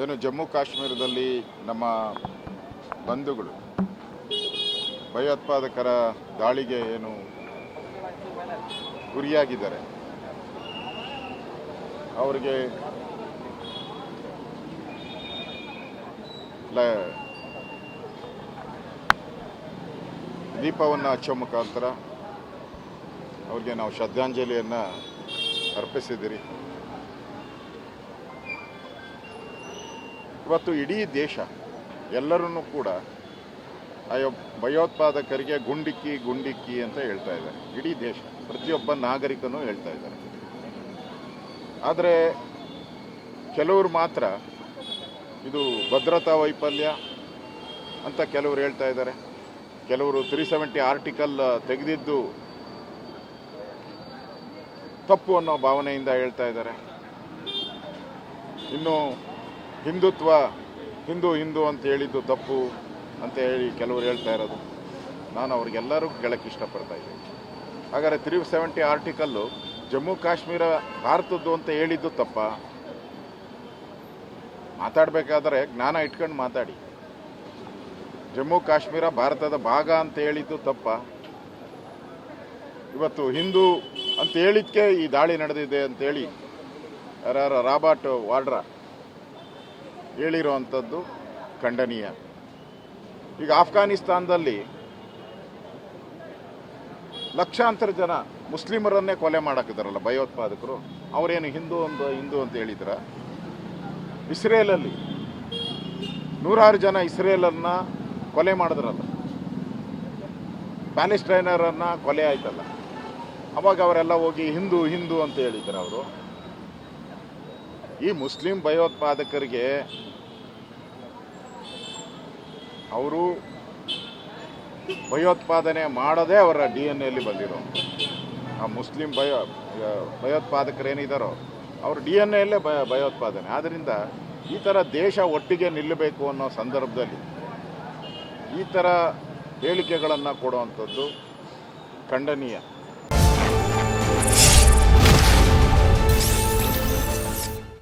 ಏನು ಜಮ್ಮು ಕಾಶ್ಮೀರದಲ್ಲಿ ನಮ್ಮ ಬಂಧುಗಳು ಭಯೋತ್ಪಾದಕರ ದಾಳಿಗೆ ಏನು ಗುರಿಯಾಗಿದ್ದಾರೆ, ಅವರಿಗೆ ದೀಪವನ್ನು ಹಚ್ಚೋ ಮುಖಾಂತರ ಅವ್ರಿಗೆ ನಾವು ಶ್ರದ್ಧಾಂಜಲಿಯನ್ನು ಅರ್ಪಿಸಿದ್ದೀರಿ. ಇವತ್ತು ಇಡೀ ದೇಶ ಎಲ್ಲರೂ ಕೂಡ ಭಯೋತ್ಪಾದಕರಿಗೆ ಗುಂಡಿಕ್ಕಿ ಅಂತ ಹೇಳ್ತಾ ಇದ್ದಾರೆ. ಇಡೀ ದೇಶ, ಪ್ರತಿಯೊಬ್ಬ ನಾಗರಿಕನೂ ಹೇಳ್ತಾ ಇದ್ದಾರೆ. ಆದರೆ ಕೆಲವರು ಮಾತ್ರ ಇದು ಭದ್ರತಾ ವೈಫಲ್ಯ ಅಂತ ಕೆಲವರು ಹೇಳ್ತಾ ಇದ್ದಾರೆ. ಕೆಲವರು 370 ಆರ್ಟಿಕಲ್ ತೆಗೆದಿದ್ದು ತಪ್ಪು ಅನ್ನೋ ಭಾವನೆಯಿಂದ ಹೇಳ್ತಾ ಇದ್ದಾರೆ. ಇನ್ನು ಹಿಂದುತ್ವ ಹಿಂದೂ ಅಂತ ಹೇಳಿದ್ದು ತಪ್ಪು ಅಂತ ಹೇಳಿ ಕೆಲವರು ಹೇಳ್ತಾ ಇರೋದು. ನಾನು ಅವ್ರಿಗೆಲ್ಲರೂ ಕೇಳಕ್ಕೆ ಇಷ್ಟಪಡ್ತಾ ಇದ್ದೀನಿ. ಹಾಗಾದರೆ 370 ಆರ್ಟಿಕಲ್ಲು ಜಮ್ಮು ಕಾಶ್ಮೀರ ಭಾರತದ್ದು ಅಂತ ಹೇಳಿದ್ದು ತಪ್ಪ? ಮಾತಾಡಬೇಕಾದ್ರೆ ಜ್ಞಾನ ಇಟ್ಕೊಂಡು ಮಾತಾಡಿ. ಜಮ್ಮು ಕಾಶ್ಮೀರ ಭಾರತದ ಭಾಗ ಅಂತ ಹೇಳಿದ್ದು ತಪ್ಪ? ಇವತ್ತು ಹಿಂದೂ ಅಂತ ಹೇಳಿದ್ಕೆ ಈ ದಾಳಿ ನಡೆದಿದೆ ಅಂತೇಳಿ ರಾಬರ್ಟ್ ವಾಡ್ರಾ ಹೇಳಿರೋ ಅಂಥದ್ದು ಖಂಡನೀಯ. ಈಗ ಆಫ್ಘಾನಿಸ್ತಾನದಲ್ಲಿ ಲಕ್ಷಾಂತರ ಜನ ಮುಸ್ಲಿಮರನ್ನೇ ಕೊಲೆ ಮಾಡಾಕಿದಾರಲ್ಲ ಭಯೋತ್ಪಾದಕರು. ಅವರೇನು ಹಿಂದೂ ಅಂತ ಹೇಳಿದ್ರ? ಇಸ್ರೇಲಲ್ಲಿ 100 ಜನ ಇಸ್ರೇಲನ್ನ ಕೊಲೆ ಮಾಡಿದ್ರಲ್ಲ, ಪ್ಯಾಲೆಸ್ಟೈನರನ್ನ ಕೊಲೆ ಆಯ್ತಲ್ಲ, ಅವಾಗ ಅವರೆಲ್ಲ ಹೋಗಿ ಹಿಂದೂ ಅಂತ ಹೇಳಿದ್ರು. ಅವರು ಈ ಮುಸ್ಲಿಂ ಭಯೋತ್ಪಾದಕರಿಗೆ ಅವರು ಭಯೋತ್ಪಾದನೆ ಮಾಡದೇ ಅವರ DNA ಬಂದಿರೋ ಆ ಮುಸ್ಲಿಂ ಭಯೋತ್ಪಾದಕರೇನಿದ್ದಾರೋ ಅವ್ರ DNA ಭಯೋತ್ಪಾದನೆ. ಆದ್ದರಿಂದ ಈ ಥರ ದೇಶ ಒಟ್ಟಿಗೆ ನಿಲ್ಲಬೇಕು ಅನ್ನೋ ಸಂದರ್ಭದಲ್ಲಿ ಈ ಥರ ಹೇಳಿಕೆಗಳನ್ನು ಕೊಡುವಂಥದ್ದು ಖಂಡನೀಯ.